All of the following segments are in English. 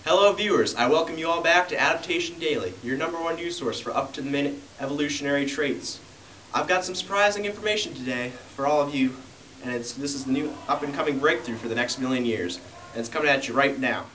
Hello viewers, I welcome you all back to Adaptation Daily, your #1 news source for up-to-the-minute evolutionary traits. I've got some surprising information today for all of you, and this is the new up-and-coming breakthrough for the next million years, and it's coming at you right now.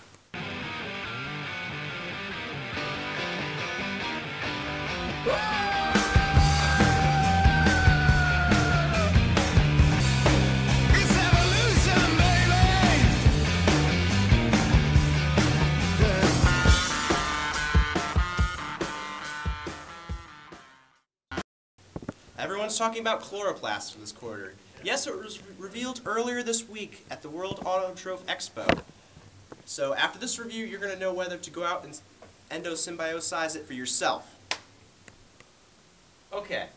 Everyone's talking about chloroplasts for this quarter. Yes, it was revealed earlier this week at the World Autotroph Expo. So after this review, you're going to know whether to go out and endosymbiosize it for yourself. Okay.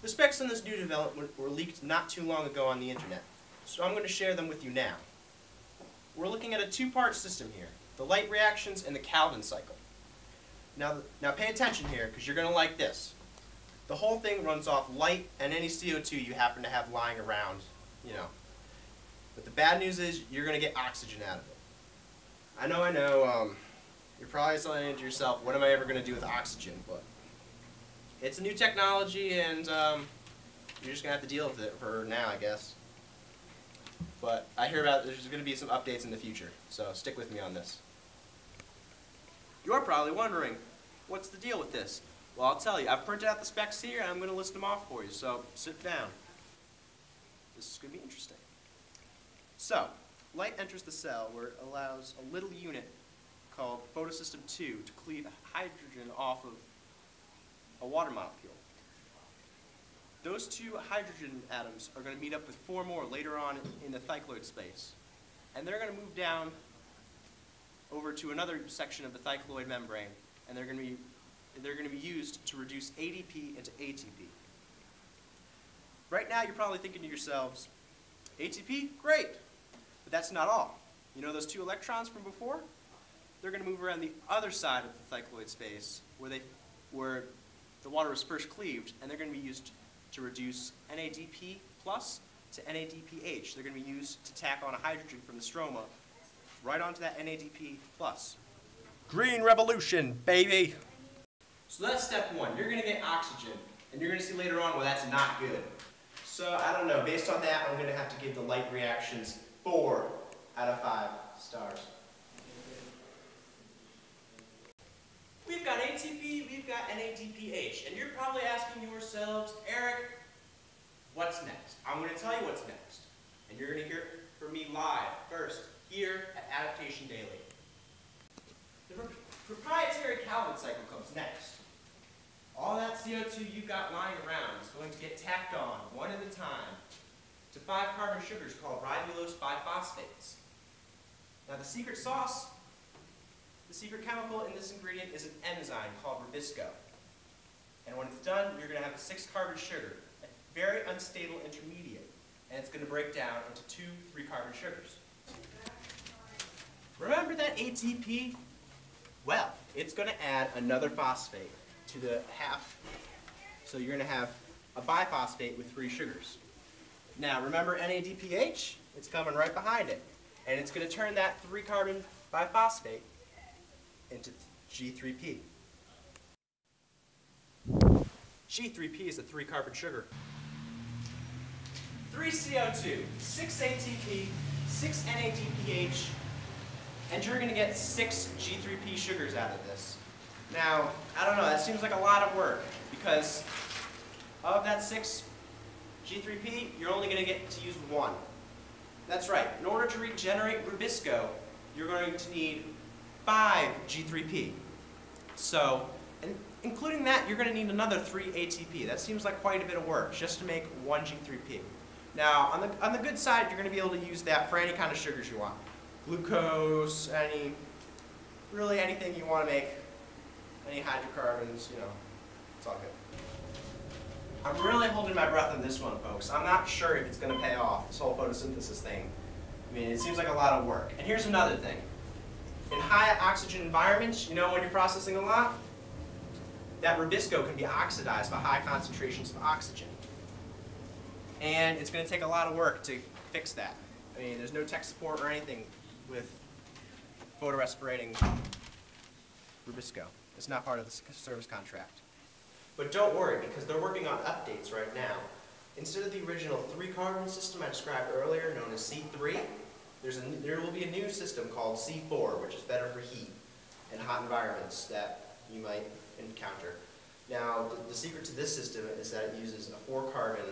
The specs on this new development were leaked not too long ago on the internet, so I'm going to share them with you now. We're looking at a two-part system here, the light reactions and the Calvin cycle. Now pay attention here, because you're going to like this. The whole thing runs off light and any CO2 you happen to have lying around, But the bad news is you're going to get oxygen out of it. I know, you're probably saying to yourself, what am I ever going to do with oxygen? But it's a new technology, and you're just going to have to deal with it for now, I guess. But I hear about there's going to be some updates in the future, so stick with me on this. You're probably wondering, what's the deal with this? Well, I'll tell you. I've printed out the specs here, and I'm going to list them off for you, so sit down. This is going to be interesting. So, light enters the cell where it allows a little unit called photosystem 2 to cleave hydrogen off of a water molecule. Those two hydrogen atoms are going to meet up with 4 more later on in the thylakoid space, and they're going to move down over to another section of the thylakoid membrane, and they're going to be used to reduce ADP into ATP. Right now, you're probably thinking to yourselves, ATP? Great! But that's not all. You know those 2 electrons from before? They're going to move around the other side of the thylakoid space where the water was first cleaved, and they're going to be used to reduce NADP plus to NADPH. They're going to be used to tack on a hydrogen from the stroma right onto that NADP plus. Green revolution, baby! So that's step 1. You're going to get oxygen, and you're going to see later on why that's not good. So I don't know. Based on that, I'm going to have to give the light reactions 4 out of 5 stars. We've got ATP, we've got NADPH, and you're probably asking yourselves, Eric, what's next? I'm going to tell you what's next, and you're going to hear it from me live first here at Adaptation Daily. The proprietary Calvin cycle comes next. All that CO2 you've got lying around is going to get tacked on, one at a time, to 5 carbon sugars called ribulose biphosphates. Now the secret sauce, the secret chemical in this ingredient is an enzyme called ribisco. And when it's done, you're going to have a 6 carbon sugar, a very unstable intermediate, and it's going to break down into 2 3 carbon sugars. Remember that ATP? Well, it's going to add another phosphate to the half, so you're going to have a biphosphate with 3 sugars. Now remember NADPH? It's coming right behind it, and it's going to turn that 3 carbon biphosphate into G3P. G3P is a 3 carbon sugar. 3 CO2, 6 ATP, 6 NADPH, and you're going to get 6 G3P sugars out of this. Now, I don't know, that seems like a lot of work, because of that 6 G3P, you're only going to get to use 1. That's right, in order to regenerate ribisco, you're going to need 5 G3P. So, including that, you're going to need another 3 ATP. That seems like quite a bit of work, just to make 1 G3P. Now, on the good side, you're going to be able to use that for any kind of sugars you want. Glucose, really anything you want to make. Any hydrocarbons, it's all good. I'm really holding my breath on this one, folks. I'm not sure if it's going to pay off, this whole photosynthesis thing. I mean, it seems like a lot of work. And here's another thing. In high oxygen environments, when you're processing a lot, that ribisco can be oxidized by high concentrations of oxygen. And it's going to take a lot of work to fix that. I mean, there's no tech support or anything with photorespirating rubisco. It's not part of the service contract. But don't worry, because they're working on updates right now. Instead of the original 3-carbon system I described earlier, known as C3, there will be a new system called C4, which is better for heat and hot environments that you might encounter. Now, the secret to this system is that it uses a 4-carbon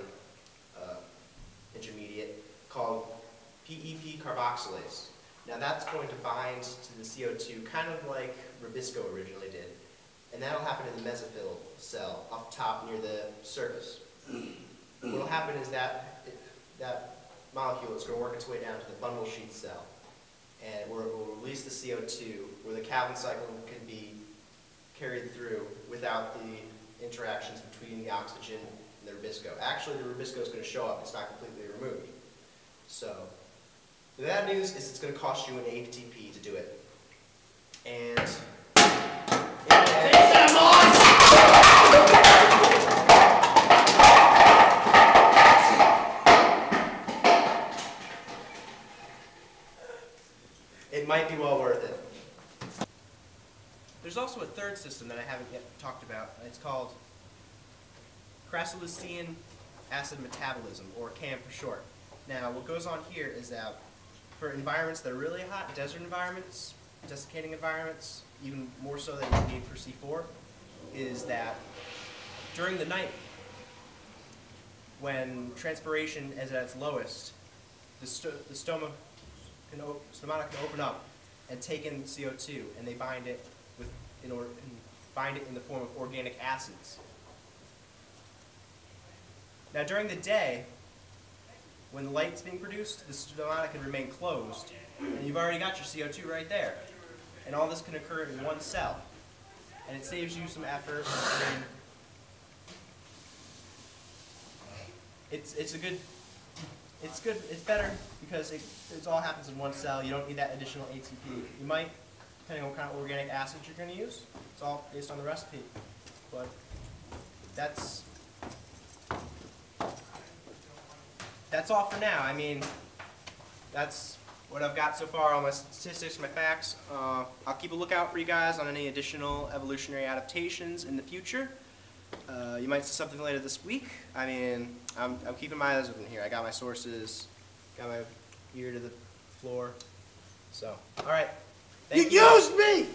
intermediate called PEP carboxylase. Now that's going to bind to the CO2 kind of like rubisco originally did. And that'll happen in the mesophyll cell up top near the surface. What will happen is that molecule is going to work its way down to the bundle sheath cell. And it will release the CO2 where the Calvin cycle can be carried through without the interactions between the oxygen and the rubisco. Actually, the rubisco is going to show up. It's not completely removed. So the bad news is it's going to cost you an ATP to do it. And it might be well worth it. There's also a third system that I haven't yet talked about. It's called crassulacean acid metabolism, or CAM for short. Now, what goes on here is that for environments that are really hot, desert environments, desiccating environments, even more so than you need for C4, is that during the night, when transpiration is at its lowest, the stomata can open up and take in CO2, and they bind it in the form of organic acids. Now, during the day, when the light's being produced, the stomata can remain closed, and you've already got your CO2 right there. And all this can occur in one cell, and it saves you some effort. I mean, it's better because it all happens in one cell. You don't need that additional ATP. You might, depending on what kind of organic acids you're going to use. It's all based on the recipe, but that's all for now. I mean, that's what I've got so far on my statistics, my facts. I'll keep a lookout for you guys on any additional evolutionary adaptations in the future. You might see something later this week. I mean, I'm keeping my eyes open here. I got my sources, got my ear to the floor. So, all right. Thank you. You used me!